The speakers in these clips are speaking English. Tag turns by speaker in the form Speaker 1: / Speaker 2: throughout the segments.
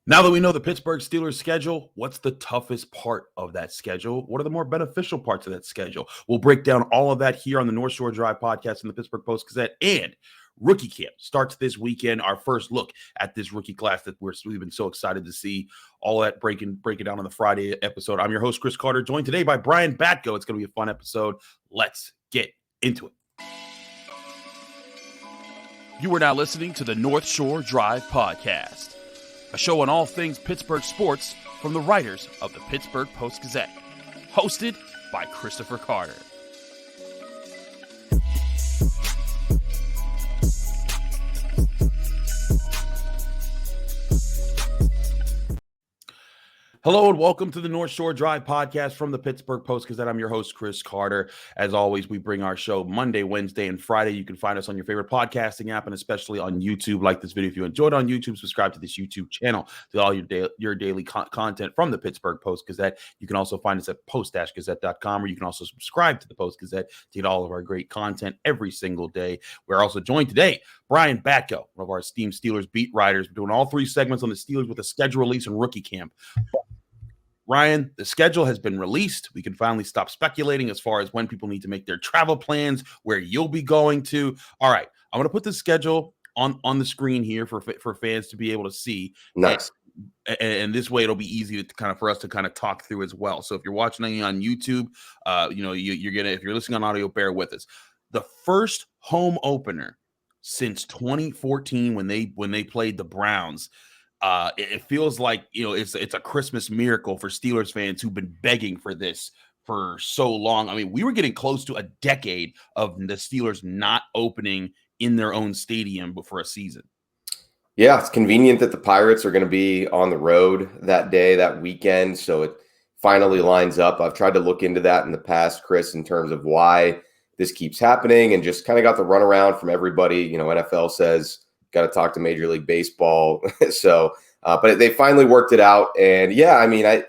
Speaker 1: Now that we know the Pittsburgh Steelers schedule, what's the toughest part of that schedule? What are the more beneficial parts of that schedule? We'll break down all of that here on the North Shore Drive podcast and the Pittsburgh Post-Gazette. And rookie camp starts this weekend. Our first look at this rookie class that we've been so excited to see. All that break it down on the Friday episode. I'm your host, Chris Carter, joined today by Brian Batko. It's going to be a fun episode. Let's get into it.
Speaker 2: You are now listening to the North Shore Drive podcast, a show on all things Pittsburgh sports from the writers of the Pittsburgh Post-Gazette, hosted by Christopher Carter.
Speaker 1: Hello and welcome to the North Shore Drive podcast from the Pittsburgh Post-Gazette. I'm your host, Chris Carter. As always, we bring our show Monday, Wednesday, and Friday. You can find us on your favorite podcasting app and especially on YouTube. Like this video if you enjoyed on YouTube. Subscribe to this YouTube channel to all your daily content from the Pittsburgh Post-Gazette. You can also find us at post-gazette.com, or you can also subscribe to the Post-Gazette to get all of our great content every single day. We're also joined today Brian Batko, one of our esteemed Steelers beat writers. We're doing all three segments on the Steelers with a schedule release and rookie camp. Ryan, the schedule has been released. We can finally stop speculating as far as when people need to make their travel plans, where you'll be going to. All right, I'm going to put the schedule on the screen here for fans to be able to see.
Speaker 3: Nice.
Speaker 1: And this way it'll be easy to for us to talk through as well. So if you're watching on YouTube, you're gonna, if you're listening on audio, bear with us. The first home opener since 2014 when they played the Browns. It feels like, it's a Christmas miracle for Steelers fans who've been begging for this for so long. I mean, we were getting close to a decade of the Steelers not opening in their own stadium for a season.
Speaker 3: Yeah, it's convenient that the Pirates are going to be on the road that day, that weekend. So it finally lines up. I've tried to look into that in the past, Chris, in terms of why this keeps happening, and just kind of got the runaround from everybody. NFL says got to talk to Major League Baseball. So, but they finally worked it out. And yeah, I mean,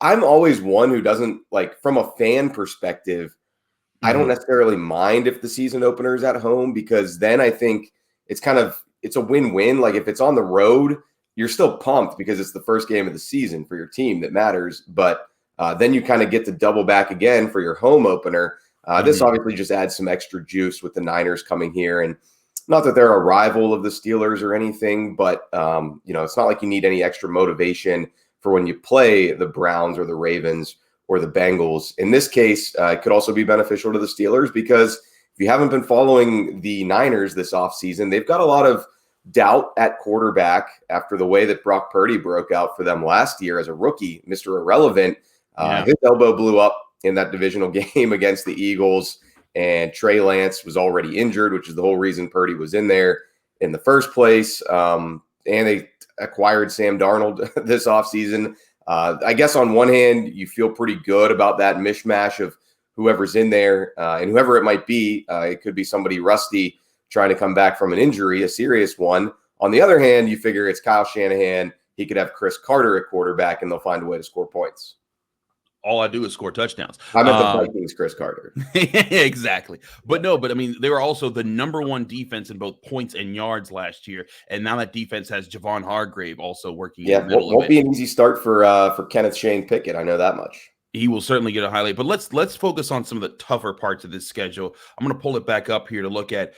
Speaker 3: I'm always one who doesn't, like, from a fan perspective, I don't necessarily mind if the season opener is at home, because then I think it's a win-win. Like, if it's on the road, you're still pumped because it's the first game of the season for your team that matters. But then you kind of get to double back again for your home opener. This obviously just adds some extra juice with the Niners coming here. And not that they're a rival of the Steelers or anything, but, it's not like you need any extra motivation for when you play the Browns or the Ravens or the Bengals. In this case, it could also be beneficial to the Steelers, because if you haven't been following the Niners this offseason, they've got a lot of doubt at quarterback after the way that Brock Purdy broke out for them last year as a rookie, Mr. Irrelevant. His elbow blew up in that divisional game against the Eagles. And Trey Lance was already injured, which is the whole reason Purdy was in there in the first place. And they acquired Sam Darnold this offseason. I guess on one hand, you feel pretty good about that mishmash of whoever's in there, and whoever it might be. It could be somebody rusty trying to come back from an injury, a serious one. On the other hand, you figure it's Kyle Shanahan. He could have Chris Carter at quarterback, and they'll find a way to score points.
Speaker 1: All I do is score touchdowns.
Speaker 3: I'm at the Vikings, Chris Carter.
Speaker 1: Exactly. But I mean, they were also the number one defense in both points and yards last year. And now that defense has Javon Hargrave also working in the middle of it.
Speaker 3: Won't be an easy start for Kenneth Shane Pickett. I know that much.
Speaker 1: He will certainly get a highlight. But let's focus on some of the tougher parts of this schedule. I'm going to pull it back up here to look at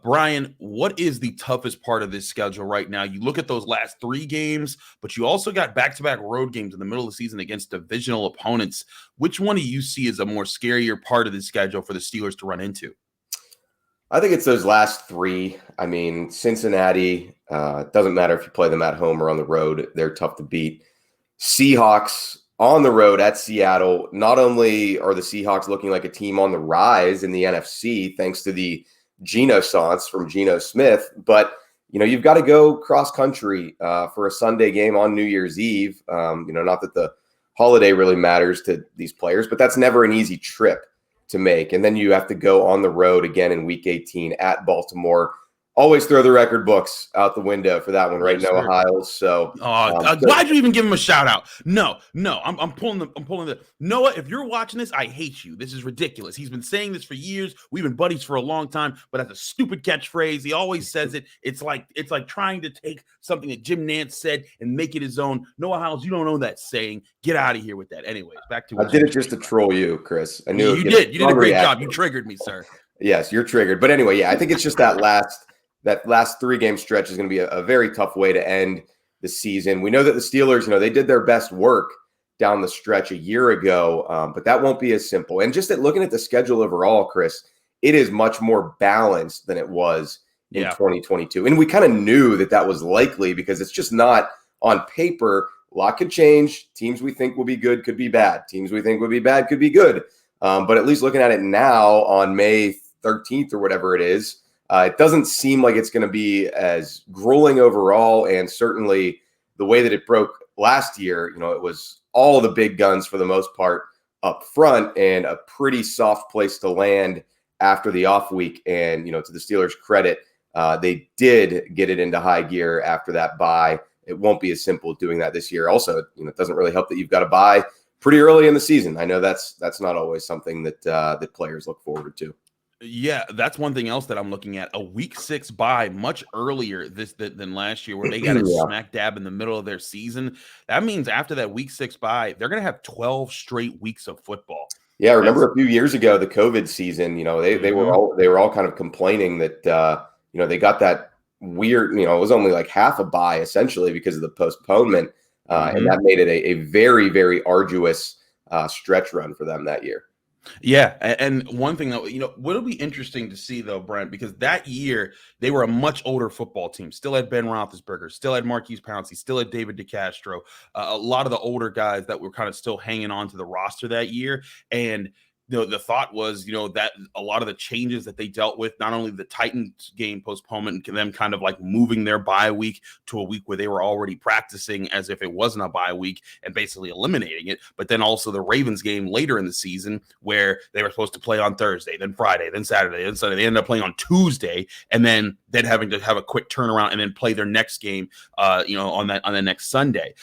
Speaker 1: Brian, what is the toughest part of this schedule right now? You look at those last three games, but you also got back-to-back road games in the middle of the season against divisional opponents. Which one do you see as a more scarier part of the schedule for the Steelers to run into?
Speaker 3: I think it's those last three. I mean, Cincinnati, it doesn't matter if you play them at home or on the road. They're tough to beat. Seahawks on the road at Seattle. Not only are the Seahawks looking like a team on the rise in the NFC, thanks to the Geno-sance from Geno Smith, but, you've got to go cross country for a Sunday game on New Year's Eve. Not that the holiday really matters to these players, but that's never an easy trip to make. And then you have to go on the road again in week 18 at Baltimore. always throw the record books out the window for that one, right?
Speaker 1: Yes,
Speaker 3: Noah
Speaker 1: sir.
Speaker 3: Hiles. So,
Speaker 1: Why'd you even give him a shout out? No. I'm pulling the Noah. If you're watching this, I hate you. This is ridiculous. He's been saying this for years. We've been buddies for a long time, but that's a stupid catchphrase. He always says it. It's like trying to take something that Jim Nance said and make it his own. Noah Hiles, you don't know that saying. Get out of here with that. Anyways, back to
Speaker 3: I did it just to troll you, Chris. I knew
Speaker 1: you did. You did a great job. You triggered me, sir.
Speaker 3: Yes, you're triggered. But anyway, yeah, I think it's just that last 3-game stretch is going to be a very tough way to end the season. We know that the Steelers, they did their best work down the stretch a year ago, but that won't be as simple. And just looking at the schedule overall, Chris, it is much more balanced than it was in 2022. And we kind of knew that was likely because it's just not on paper. A lot could change. Teams we think will be good could be bad. Teams we think would be bad could be good. But at least looking at it now on May 13th or whatever it is, it doesn't seem like it's going to be as grueling overall. And certainly the way that it broke last year, it was all of the big guns for the most part up front and a pretty soft place to land after the off week. And, to the Steelers' credit, they did get it into high gear after that bye. It won't be as simple doing that this year. Also, it doesn't really help that you've got to bye pretty early in the season. I know that's not always something that players look forward to.
Speaker 1: Yeah, that's one thing else that I'm looking at. A week 6 bye much earlier than last year, where they got it smack dab in the middle of their season. That means after that week 6 bye, they're going to have 12 straight weeks of football.
Speaker 3: Yeah, I remember a few years ago, the COVID season. They were all kind of complaining that they got that weird. It was only like half a bye essentially because of the postponement, and that made it a very, very arduous stretch run for them that year.
Speaker 1: Yeah, and one thing that what'll be interesting to see though, Brent, because that year they were a much older football team. Still had Ben Roethlisberger, still had Marquise Pouncey, still had David DeCastro. A lot of the older guys that were kind of still hanging on to the roster that year, and the thought was, that a lot of the changes that they dealt with, not only the Titans game postponement and them kind of like moving their bye week to a week where they were already practicing as if it wasn't a bye week and basically eliminating it, but then also the Ravens game later in the season where they were supposed to play on Thursday, then Friday, then Saturday, then Sunday. They ended up playing on Tuesday and then having to have a quick turnaround and then play their next game, on the next Sunday.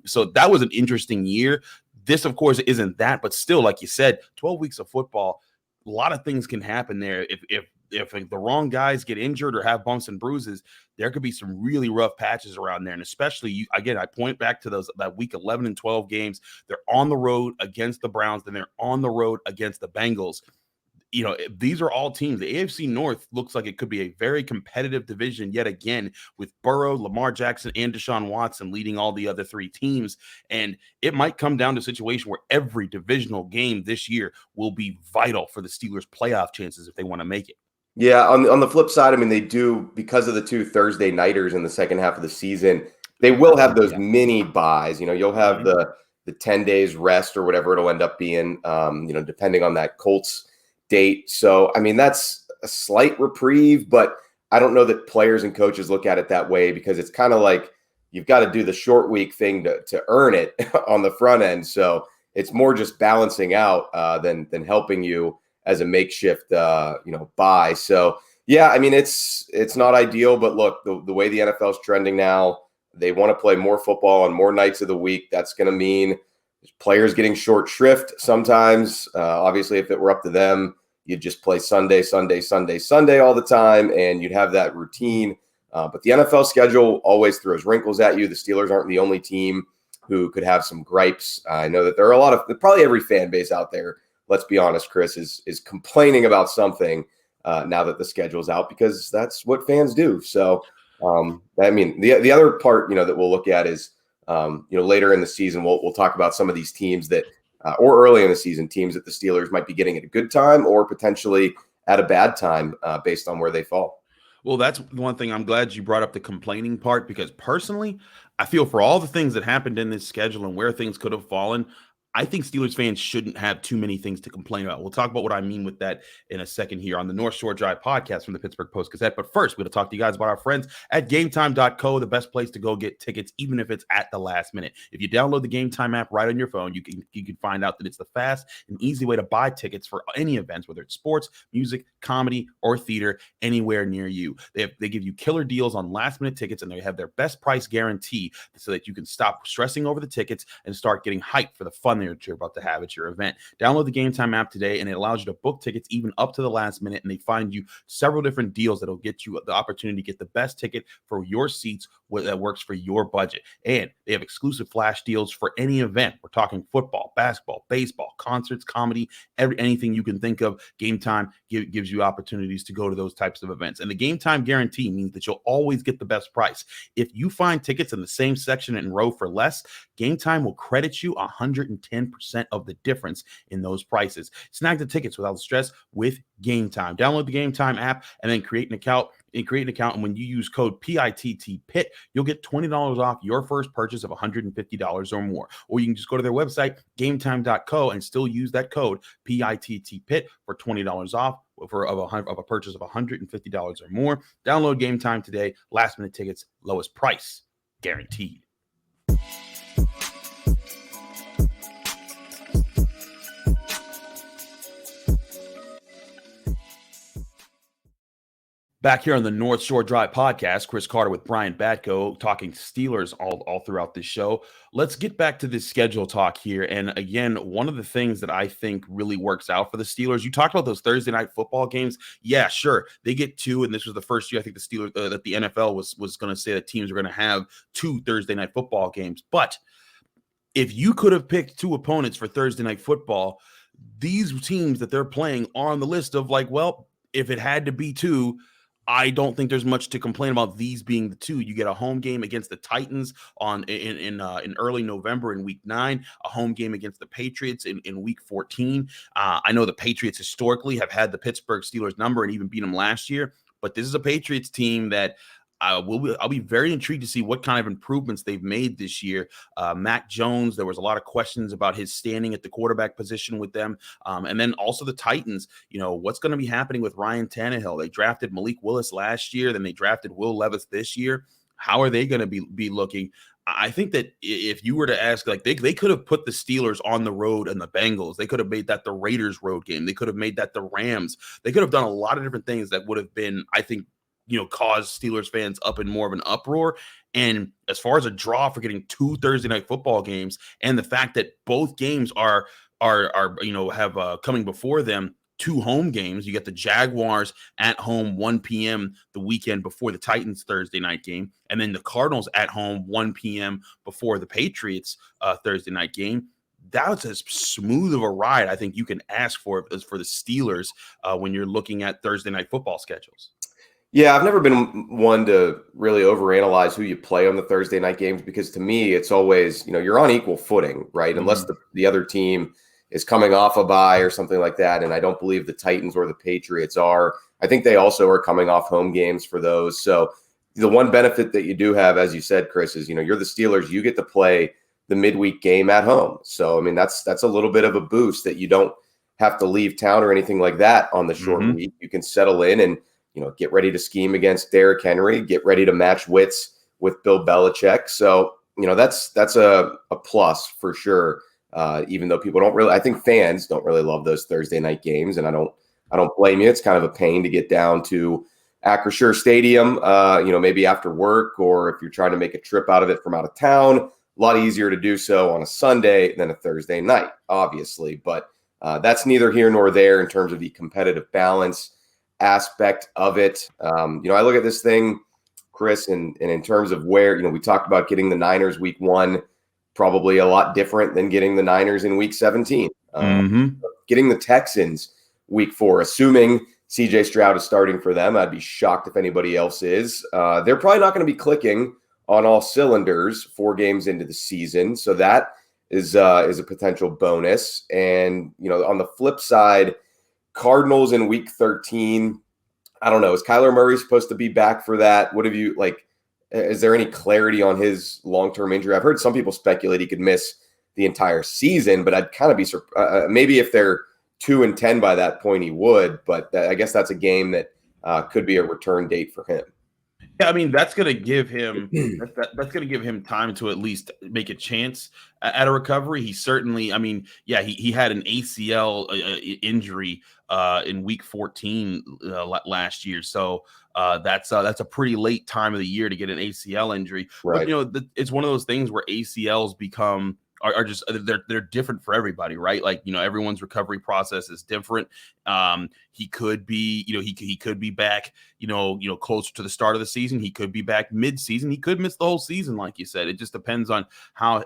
Speaker 1: So that was an interesting year. This, of course, isn't that, but still, like you said, 12 weeks of football, a lot of things can happen there. If the wrong guys get injured or have bumps and bruises, there could be some really rough patches around there. And especially, again, I point back to that week 11 and 12 games. They're on the road against the Browns, then they're on the road against the Bengals. These are all teams. The AFC North looks like it could be a very competitive division yet again, with Burrow, Lamar Jackson, and Deshaun Watson leading all the other 3 teams. And it might come down to a situation where every divisional game this year will be vital for the Steelers' playoff chances if they want to make it.
Speaker 3: Yeah, on the flip side, they do, because of the 2 Thursday nighters in the second half of the season, they will have those mini buys. You'll have the 10 days rest or whatever it'll end up being, depending on that Colts date. So, that's a slight reprieve, but I don't know that players and coaches look at it that way, because it's kind of like you've got to do the short week thing to earn it on the front end. So it's more just balancing out than helping you as a makeshift, buy. So yeah, it's not ideal, but look, the way the NFL is trending now, they want to play more football on more nights of the week. That's going to mean players getting short shrift sometimes. Obviously, if it were up to them, you'd just play Sunday, Sunday, Sunday, Sunday all the time, and you'd have that routine. But the NFL schedule always throws wrinkles at you. The Steelers aren't the only team who could have some gripes. I know that there are a lot of, probably every fan base out there, let's be honest, Chris, is complaining about something now that the schedule's out, because that's what fans do. So, the other part, that we'll look at is, later in the season, we'll talk about some of these teams that, or early in the season, teams that the Steelers might be getting at a good time or potentially at a bad time based on where they fall.
Speaker 1: Well, that's one thing. I'm glad you brought up the complaining part, because personally, I feel for all the things that happened in this schedule and where things could have fallen, I think Steelers fans shouldn't have too many things to complain about. We'll talk about what I mean with that in a second here on the North Shore Drive podcast from the Pittsburgh Post-Gazette. But first, we're going to talk to you guys about our friends at GameTime.co, the best place to go get tickets, even if it's at the last minute. If you download the GameTime app right on your phone, you can find out that it's the fast and easy way to buy tickets for any events, whether it's sports, music, comedy, or theater, anywhere near you. They give you killer deals on last-minute tickets, and they have their best price guarantee so that you can stop stressing over the tickets and start getting hyped for the fun that you're about to have at your event. Download the Game Time app today, and it allows you to book tickets even up to the last minute, and they find you several different deals that'll get you the opportunity to get the best ticket for your seats that works for your budget. And they have exclusive flash deals for any event. We're talking football, basketball, baseball, concerts, comedy, anything you can think of. Game Time gives you opportunities to go to those types of events. And the Game Time guarantee means that you'll always get the best price. If you find tickets in the same section and row for less, Game Time will credit you 110% of the difference in those prices. Snag the tickets without stress with Game Time. Download the Game Time app and then create an account. And when you use code PITTPIT, you'll get $20 off your first purchase of $150 or more. Or you can just go to their website, gametime.co, and still use that code PITTPIT for $20 off of a purchase of $150 or more. Download Game Time today. Last minute tickets, lowest price guaranteed. Back here on the North Shore Drive podcast, Chris Carter with Brian Batko talking Steelers all throughout this show. Let's get back to this schedule talk here. And again, one of the things that I think really works out for the Steelers, you talked about those Thursday night football games. Yeah, sure. They get two, and this was the first year I think the Steelers that the NFL was going to say that teams are going to have two Thursday night football games. But if you could have picked two opponents for Thursday night football, these teams that they're playing are on the list of like, well, if it had to be two, I don't think there's much to complain about these being the two. You get a home game against the Titans in early November in week 9, a home game against the Patriots in week 14. I know the Patriots historically have had the Pittsburgh Steelers number and even beat them last year, but this is a Patriots team that I'll be very intrigued to see what kind of improvements they've made this year. Mac Jones, there was a lot of questions about his standing at the quarterback position with them. And then also the Titans, what's going to be happening with Ryan Tannehill? They drafted Malik Willis last year, then they drafted Will Levis this year. How are they going to be looking? I think that if you were to ask, like they could have put the Steelers on the road and the Bengals. They could have made that the Raiders road game. They could have made that the Rams. They could have done a lot of different things that would have been, I think, cause Steelers fans up in more of an uproar. And as far as a draw for getting two Thursday night football games, and the fact that both games are have coming before them, two home games. You get the Jaguars at home 1 p.m. the weekend before the Titans Thursday night game, and then the Cardinals at home 1 p.m. before the Patriots Thursday night game. That's as smooth of a ride I think you can ask for the Steelers when you're looking at Thursday night football schedules.
Speaker 3: Yeah, I've never been one to really overanalyze who you play on the Thursday night games, because to me, it's always, you're on equal footing, right? Mm-hmm. Unless the other team is coming off a bye or something like that. And I don't believe the Titans or the Patriots are. I think they also are coming off home games for those. So the one benefit that you do have, as you said, Chris, is, you're the Steelers, you get to play the midweek game at home. So, I mean, that's a little bit of a boost that you don't have to leave town or anything like that on the short
Speaker 1: Mm-hmm.
Speaker 3: week. You can settle in and, get ready to scheme against Derrick Henry, get ready to match wits with Bill Belichick. So, that's a plus for sure. Even though people I think fans don't really love those Thursday night games, and I don't blame you. It's kind of a pain to get down to Acrisure Stadium, maybe after work, or if you're trying to make a trip out of it from out of town. A lot easier to do so on a Sunday than a Thursday night, obviously. But that's neither here nor there in terms of the competitive balance aspect of it. I look at this thing, Chris, and in terms of where, we talked about getting the Niners week 1, probably a lot different than getting the Niners in week 17. Getting the Texans week 4, assuming CJ Stroud is starting for them. I'd be shocked if anybody else is. They're probably not going to be clicking on all cylinders 4 games into the season. So that is a potential bonus. And, on the flip side, Cardinals in week 13. I don't know. Is Kyler Murray supposed to be back for that? What have you is there any clarity on his long-term injury? I've heard some people speculate he could miss the entire season, but I'd kind of be maybe if they're 2-10 by that point, he would. But I guess that's a game that could be a return date for him.
Speaker 1: Yeah, I mean that's going to give him that's going to give him time to at least make a chance at a recovery. He certainly, I mean, yeah, he had an ACL injury in week 14 last year, so that's a pretty late time of the year to get an ACL injury.
Speaker 3: Right.
Speaker 1: But it's one of those things where ACLs become are just they're different for everybody, right? Like, everyone's recovery process is different. He could be, he could be back, closer to the start of the season. He could be back mid-season. He could miss the whole season, like you said. It just depends on how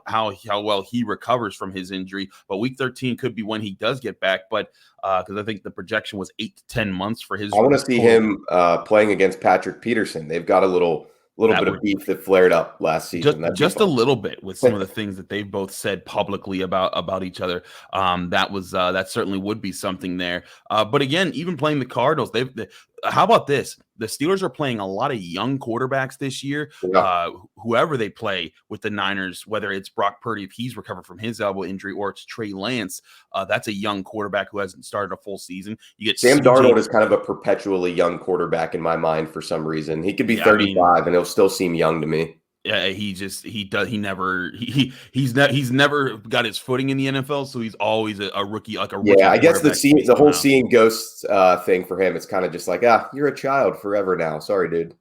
Speaker 1: well he recovers from his injury. But week 13 could be when he does get back. But because I think the projection was 8 to 10 months for his.
Speaker 3: I want to see him playing against Patrick Peterson. They've got a little bit of beef that flared up last season.
Speaker 1: Just a little bit with some of the things that they've both said publicly about each other. That certainly would be something there. But again, even playing the Cardinals, how about this? The Steelers are playing a lot of young quarterbacks this year.
Speaker 3: Yeah.
Speaker 1: Whoever they play with the Niners, whether it's Brock Purdy if he's recovered from his elbow injury, or it's Trey Lance, that's a young quarterback who hasn't started a full season. You get
Speaker 3: Sam Darnold is kind of a perpetually young quarterback in my mind for some reason. He could be 35 and he'll still seem young to me.
Speaker 1: Yeah, he's never got his footing in the NFL, so he's always a rookie, like a rookie.
Speaker 3: Yeah, I guess the whole seeing ghosts thing for him, it's kind of just like, you're a child forever now. Sorry, dude.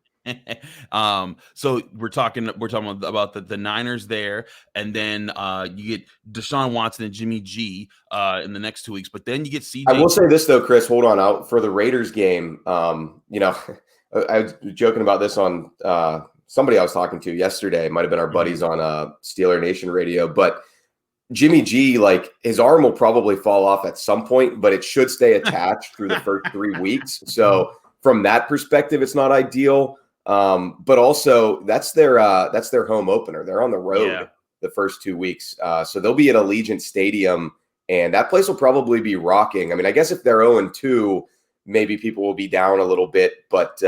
Speaker 1: So we're talking about the Niners there, and then you get Deshaun Watson and Jimmy G in the next 2 weeks, but then you get CJ.
Speaker 3: I will say this though, Chris, hold on out for the Raiders game. I was joking about this on somebody I was talking to yesterday. It might have been our buddies on Steeler Nation radio, but Jimmy G, like, his arm will probably fall off at some point, but it should stay attached through the first 3 weeks. So from that perspective, it's not ideal. But also that's their home opener. They're on the road the first 2 weeks. So they'll be at Allegiant Stadium, and that place will probably be rocking. I mean, I guess if they're 0-2, maybe people will be down a little bit, but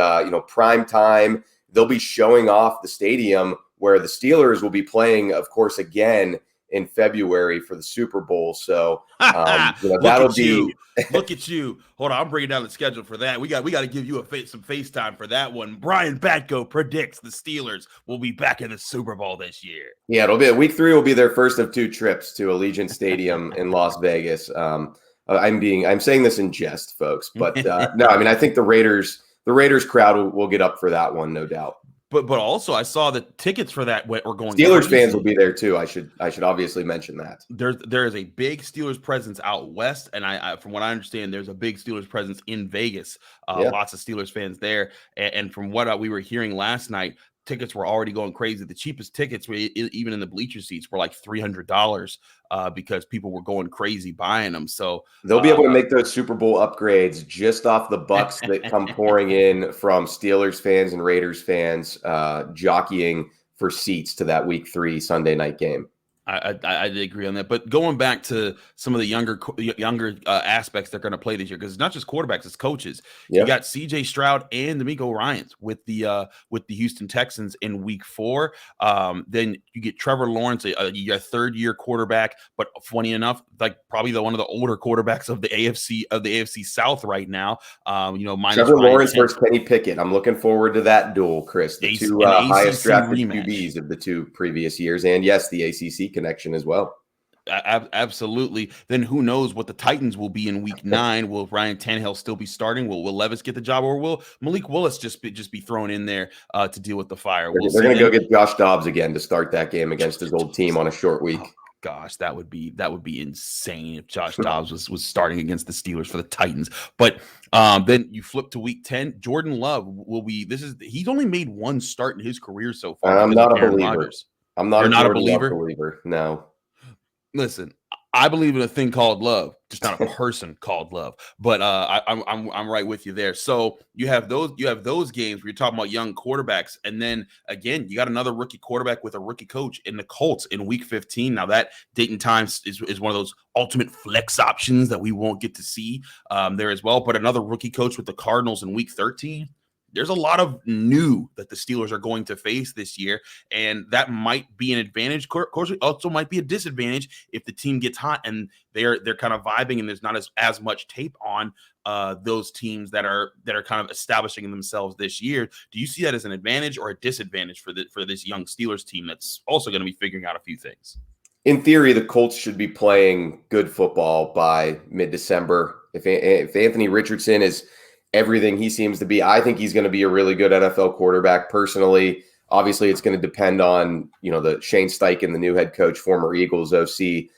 Speaker 3: prime time, they'll be showing off the stadium where the Steelers will be playing, of course, again in February for the Super Bowl. So that'll be.
Speaker 1: Look at you. Hold on, I'm bringing down the schedule for that. We got to give you some FaceTime for that one. Brian Batko predicts the Steelers will be back in the Super Bowl this year.
Speaker 3: Yeah, it'll be week 3 will be their first of 2 trips to Allegiant Stadium in Las Vegas. I'm saying this in jest, folks, but no, I mean, I think the Raiders crowd will get up for that one, no doubt.
Speaker 1: But also, I saw that tickets for that were going.
Speaker 3: Steelers fans will be there too. I should obviously mention that.
Speaker 1: There is a big Steelers presence out west, and I from what I understand, there's a big Steelers presence in Vegas. Lots of Steelers fans there, and from what we were hearing last night, tickets were already going crazy. The cheapest tickets, even in the bleacher seats, were like $300 because people were going crazy buying them. So
Speaker 3: they'll be able to make those Super Bowl upgrades just off the bucks that come pouring in from Steelers fans and Raiders fans jockeying for seats to that week 3 Sunday night game.
Speaker 1: I agree on that, but going back to some of the younger aspects they're going to play this year, because it's not just quarterbacks, it's coaches. Yep. You got C.J. Stroud and DeMeco Ryans with the Houston Texans in week 4. Then you get Trevor Lawrence, a 3rd-year quarterback, but funny enough, like probably one of the older quarterbacks of the AFC South right now.
Speaker 3: Trevor Lawrence versus Kenny Pickett. I'm looking forward to that duel, Chris. The two highest drafted QBs of the 2 previous years, and yes, the ACC connection as well.
Speaker 1: Absolutely. Then who knows what the Titans will be in week 9? Will Ryan Tannehill still be starting? Will Levis get the job, or will Malik Willis just be thrown in there to deal with the fire?
Speaker 3: They're going to go get Josh Dobbs again to start that game against his old team on a short week.
Speaker 1: Oh, gosh, that would be insane if Josh Dobbs was starting against the Steelers for the Titans. But then you flip to week 10. Jordan Love will be. He's only made 1 start in his career so far.
Speaker 3: I'm not a believer.
Speaker 1: Rodgers.
Speaker 3: I'm not
Speaker 1: a
Speaker 3: believer. No.
Speaker 1: Listen, I believe in a thing called love, just not a person called love. But I'm right with you there. So you have those games where you're talking about young quarterbacks, and then again you got another rookie quarterback with a rookie coach in the Colts in week 15. Now that date and time is one of those ultimate flex options that we won't get to see there as well. But another rookie coach with the Cardinals in week 13. there's a lot of new that the Steelers are going to face this year, and that might be an advantage. Of course, it also might be a disadvantage if the team gets hot and they're kind of vibing and there's not as much tape on those teams that are kind of establishing themselves this year. Do you see that as an advantage or a disadvantage for this young Steelers team that's also going to be figuring out a few things?
Speaker 3: In theory, the Colts should be playing good football by mid-December. If Anthony Richardson is everything he seems to be, I think he's going to be a really good NFL quarterback personally. Obviously, it's going to depend on, the Shane Steichen, the new head coach, former Eagles OC,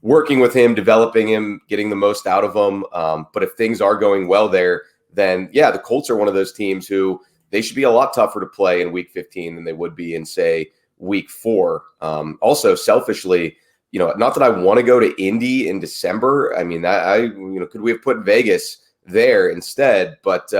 Speaker 3: working with him, developing him, getting the most out of him. But if things are going well there, then yeah, the Colts are one of those teams who they should be a lot tougher to play in week 15 than they would be in, say, week 4. Also, selfishly, not that I want to go to Indy in December. I mean, could we have put Vegas there instead? But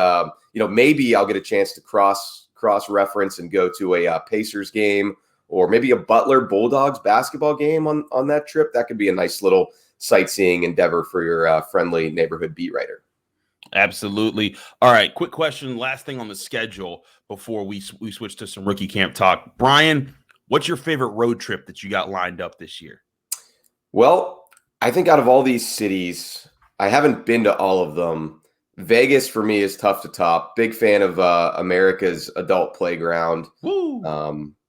Speaker 3: maybe I'll get a chance to cross reference and go to a Pacers game, or maybe a Butler Bulldogs basketball game on that trip. That could be a nice little sightseeing endeavor for your friendly neighborhood beat writer.
Speaker 1: Absolutely. All right, quick question. Last thing on the schedule before we switch to some rookie camp talk. Brian, what's your favorite road trip that you got lined up this year?
Speaker 3: Well, I think out of all these cities, I haven't been to all of them. Vegas for me is tough to top. Big fan of America's adult playground.
Speaker 1: Woo.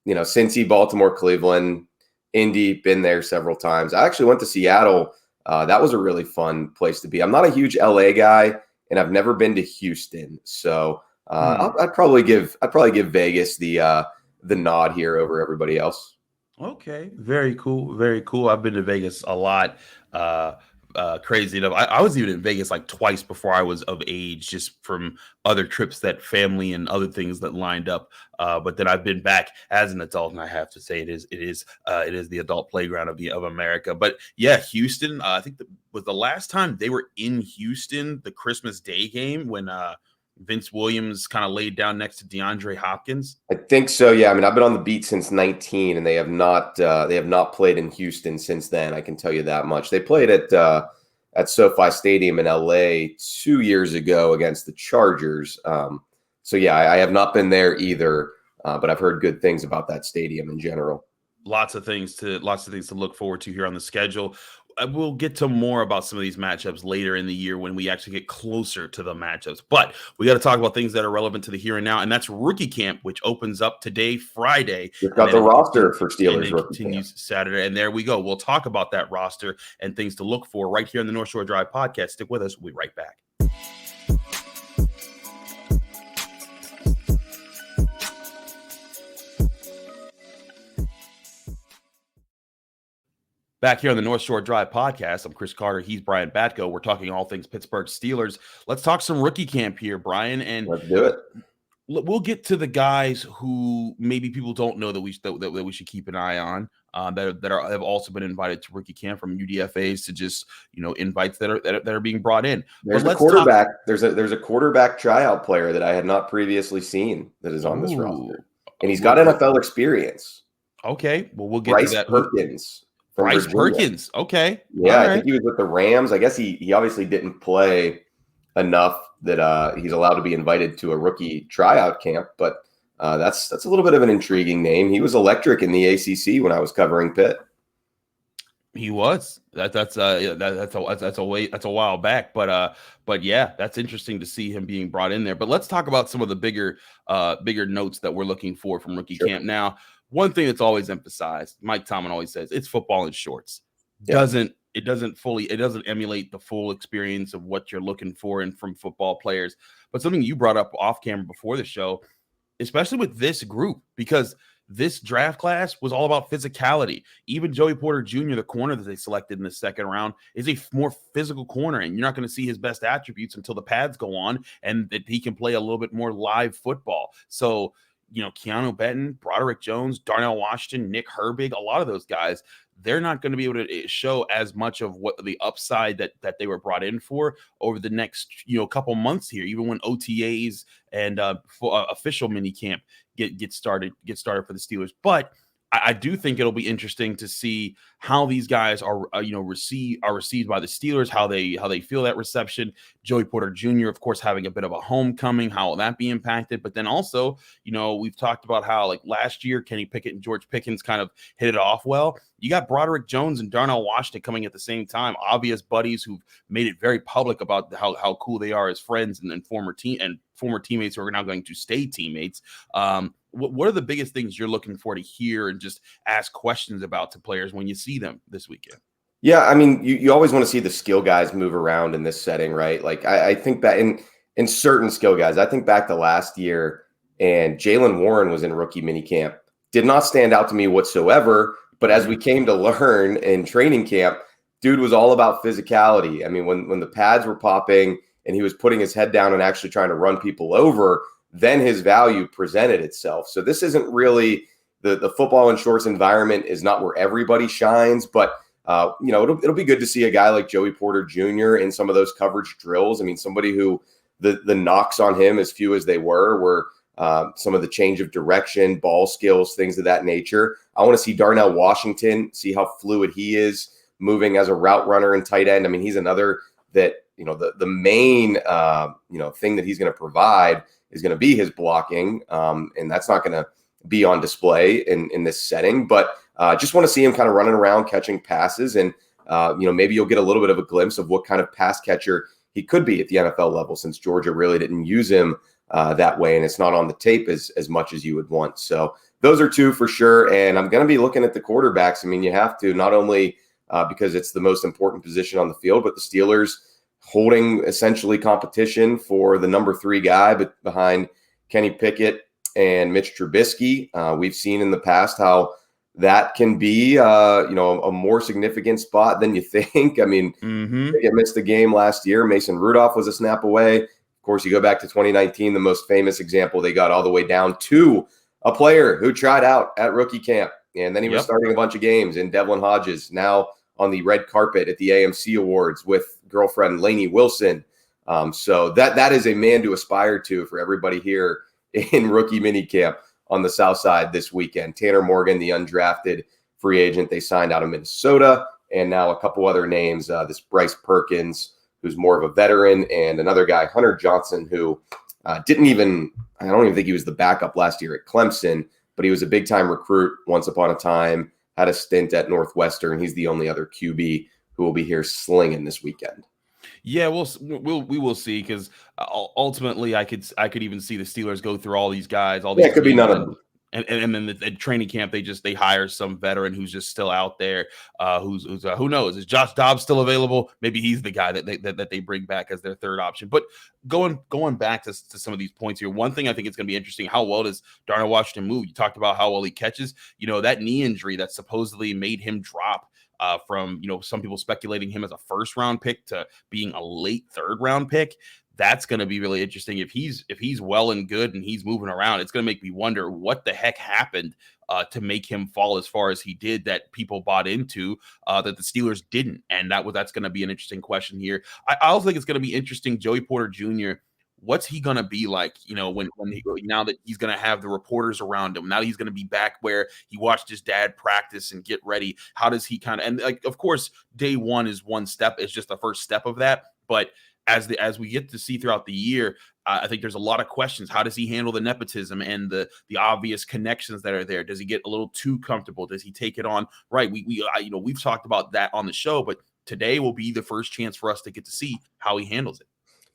Speaker 3: Cincy, Baltimore, Cleveland, Indy, been there several times. I actually went to Seattle. That was a really fun place to be. I'm not a huge LA guy, and I've never been to Houston. So I'd probably give Vegas the nod here over everybody else.
Speaker 1: Okay, very cool, very cool. I've been to Vegas a lot. Crazy enough, I was even in Vegas like twice before I was of age, just from other trips that family and other things that lined up. But then I've been back as an adult, and I have to say it is the adult playground of America. But yeah, Houston. I think was the last time they were in Houston, the Christmas Day game when Vince Williams kind of laid down next to DeAndre Hopkins.
Speaker 3: I think so. Yeah. I mean, I've been on the beat since 19, and they have not played in Houston since then. I can tell you that much. They played at SoFi Stadium in LA 2 years ago against the Chargers. So yeah, I have not been there either, but I've heard good things about that stadium in general.
Speaker 1: Lots of things to look forward to here on the schedule. We'll get to more about some of these matchups later in the year when we actually get closer to the matchups. But we got to talk about things that are relevant to the here and now, and that's rookie camp, which opens up today, Friday.
Speaker 3: We've got the roster for Steelers
Speaker 1: and
Speaker 3: rookie
Speaker 1: continues
Speaker 3: camp
Speaker 1: Saturday, and there we go. We'll talk about that roster and things to look for right here in the North Shore Drive podcast. Stick with us. We'll be right back. Back here on the North Shore Drive podcast, I'm Chris Carter. He's Brian Batko. We're talking all things Pittsburgh Steelers. Let's talk some rookie camp here, Brian. And
Speaker 3: let's do it.
Speaker 1: We'll get to the guys who maybe people don't know that we should keep an eye on. That have also been invited to rookie camp, from UDFAs to just invites that are being brought in.
Speaker 3: There's a quarterback. There's a quarterback tryout player that I had not previously seen that is on this roster, and he's got NFL experience.
Speaker 1: Okay, well we'll get
Speaker 3: Bryce
Speaker 1: to that.
Speaker 3: Perkins.
Speaker 1: Bryce Perkins. Okay.
Speaker 3: Yeah, I think he was with the Rams. I guess he obviously didn't play enough that he's allowed to be invited to a rookie tryout camp, but that's a little bit of an intriguing name. He was electric in the ACC when I was covering Pitt.
Speaker 1: He was. That's a while back, but yeah, that's interesting to see him being brought in there. But let's talk about some of the bigger notes that we're looking for from rookie camp. Now, one thing that's always emphasized, Mike Tomlin always says, it's football in shorts.
Speaker 3: Yeah.
Speaker 1: It doesn't emulate the full experience of what you're looking for from football players. But something you brought up off camera before the show, especially with this group, because this draft class was all about physicality. Even Joey Porter Jr., the corner that they selected in the second round, is a more physical corner, and you're not going to see his best attributes until the pads go on and that he can play a little bit more live football. So, Keanu Benton, Broderick Jones, Darnell Washington, Nick Herbig, a lot of those guys, they're not going to be able to show as much of what the upside that they were brought in for over the next couple months here, even when OTAs and official mini camp get started for the Steelers. But I do think it'll be interesting to see how these guys are, received by the Steelers, how they feel that reception. Joey Porter Jr., of course, having a bit of a homecoming, how will that be impacted? But then also, we've talked about how like last year, Kenny Pickett and George Pickens kind of hit it off well. You got Broderick Jones and Darnell Washington coming at the same time, obvious buddies who've made it very public about how cool they are as friends and former teammates who are now going to stay teammates. What are the biggest things you're looking for to hear and just ask questions about to players when you see them this weekend?
Speaker 3: Yeah, I mean, you always want to see the skill guys move around in this setting, right? Like I think that in certain skill guys, I think back to last year, and Jaylen Warren was in rookie minicamp. Did not stand out to me whatsoever, but as we came to learn in training camp, dude was all about physicality. I mean, when the pads were popping and he was putting his head down and actually trying to run people over, then his value presented itself. So this isn't really the football and shorts environment is not where everybody shines, but it'll be good to see a guy like Joey Porter Jr. in some of those coverage drills. I mean, somebody who the knocks on him, as few as they were some of the change of direction, ball skills, things of that nature. I want to see Darnell Washington, see how fluid he is moving as a route runner and tight end. I mean, he's another that, the main, thing that he's going to provide is going to be his blocking. And that's not going to be on display in this setting, but just want to see him kind of running around, catching passes. And, maybe you'll get a little bit of a glimpse of what kind of pass catcher he could be at the NFL level, since Georgia really didn't use him that way. And it's not on the tape as much as you would want. So those are two for sure. And I'm going to be looking at the quarterbacks. I mean, you have to, not only because it's the most important position on the field, but the Steelers holding essentially competition for the number 3 guy, but behind Kenny Pickett and Mitch Trubisky. We've seen in the past how that can be, a more significant spot than you think. I mean, Pickett missed the game last year. Mason Rudolph was a snap away. Of course, you go back to 2019, the most famous example, they got all the way down to a player who tried out at rookie camp, and then he was starting a bunch of games, in Devlin Hodges, now on the red carpet at the AMC Awards with girlfriend Lainey Wilson. So that is a man to aspire to for everybody here in rookie minicamp on the South Side this weekend. Tanner Morgan, the undrafted free agent they signed out of Minnesota, and now a couple other names, this Bryce Perkins, who's more of a veteran, and another guy, Hunter Johnson, who I don't even think he was the backup last year at Clemson, but he was a big-time recruit once upon a time, had a stint at Northwestern. He's the only other QB who will be here slinging this weekend.
Speaker 1: Yeah, we will see, because ultimately I could even see the Steelers go through all these guys. All these
Speaker 3: it could be none of them.
Speaker 1: And then the training camp, they hire some veteran who's just still out there. Who knows? Is Josh Dobbs still available? Maybe he's the guy that they bring back as their third option. But going back to some of these points here, one thing I think it's going to be interesting: how well does Darnell Washington move? You talked about how well he catches. That knee injury that supposedly made him drop from some people speculating him as a first-round pick to being a late third-round pick. That's going to be really interesting. If he's well and good and he's moving around, it's going to make me wonder what the heck happened to make him fall as far as he did, that people bought into, that the Steelers didn't. And that's going to be an interesting question here. I also think it's going to be interesting, Joey Porter Jr., what's he going to be like, now that he's going to have the reporters around him, now that he's going to be back where he watched his dad practice and get ready. How does he and of course, day one is one step. It's just the first step of that. But as we get to see throughout the year, I think there's a lot of questions. How does he handle the nepotism and the obvious connections that are there? Does he get a little too comfortable? Does he take it on? Right. We've talked about that on the show, but today will be the first chance for us to get to see how he handles it.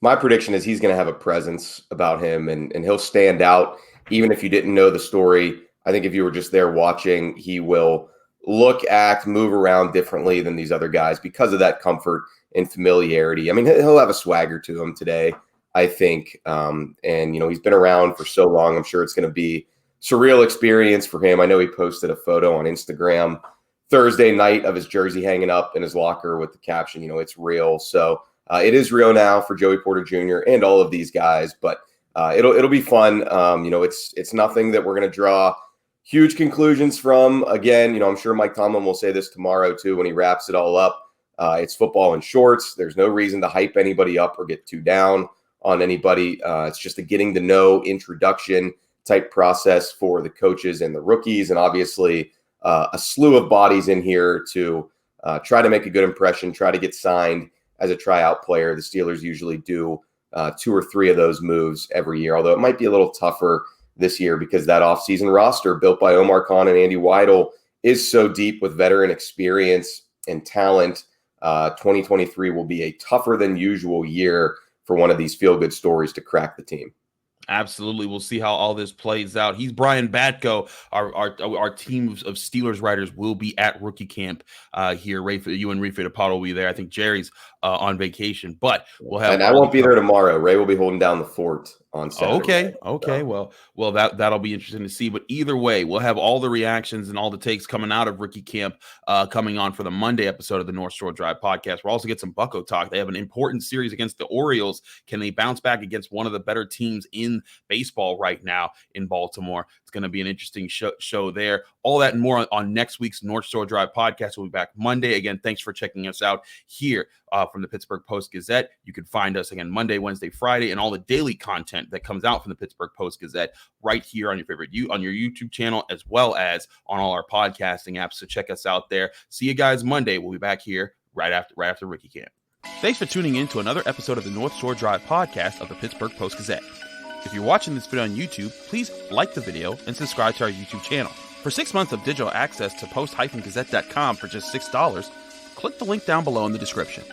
Speaker 3: My prediction is he's going to have a presence about him, and he'll stand out. Even if you didn't know the story, I think if you were just there watching, he will look, act, move around differently than these other guys because of that comfort and familiarity. I mean, he'll have a swagger to him today, I think. And, he's been around for so long. I'm sure it's going to be surreal experience for him. I know he posted a photo on Instagram Thursday night of his jersey hanging up in his locker with the caption, it's real. So it is real now for Joey Porter Jr. and all of these guys, but it'll be fun. It's nothing that we're going to draw huge conclusions from. Again, I'm sure Mike Tomlin will say this tomorrow too when he wraps it all up. It's football in shorts. There's no reason to hype anybody up or get too down on anybody. It's just a getting to know introduction type process for the coaches and the rookies. And obviously, a slew of bodies in here to try to make a good impression, try to get signed as a tryout player. The Steelers usually do 2 or 3 of those moves every year, although it might be a little tougher this year because that offseason roster built by Omar Khan and Andy Weidel is so deep with veteran experience and talent. 2023 will be a tougher than usual year for one of these feel-good stories to crack the team.
Speaker 1: Absolutely. We'll see how all this plays out. He's Brian Batko. Our team of Steelers writers will be at rookie camp here. You and Ray Fittipaldi will be there. I think Jerry's on vacation, but we'll have.
Speaker 3: And I won't be there tomorrow. Ray will be holding down the fort on Saturday.
Speaker 1: Okay. So. Well, that'll be interesting to see. But either way, we'll have all the reactions and all the takes coming out of rookie camp coming on for the Monday episode of the North Shore Drive podcast. We'll also get some Bucko talk. They have an important series against the Orioles. Can they bounce back against one of the better teams in baseball right now in Baltimore? It's going to be an interesting show there. All that and more on next week's North Shore Drive podcast. We'll be back Monday. Again, thanks for checking us out here from the Pittsburgh Post-Gazette. You can find us again Monday, Wednesday, Friday, and all the daily content that comes out from the Pittsburgh Post-Gazette right here on your YouTube channel, as well as on all our podcasting apps. So check us out there. See you guys Monday. We'll be back here right after rookie camp.
Speaker 2: Thanks for tuning in to another episode of the North Shore Drive podcast of the Pittsburgh Post-Gazette. If you're watching this video on YouTube, please like the video and subscribe to our YouTube channel. For 6 months of digital access to post-gazette.com for just $6, click the link down below in the description.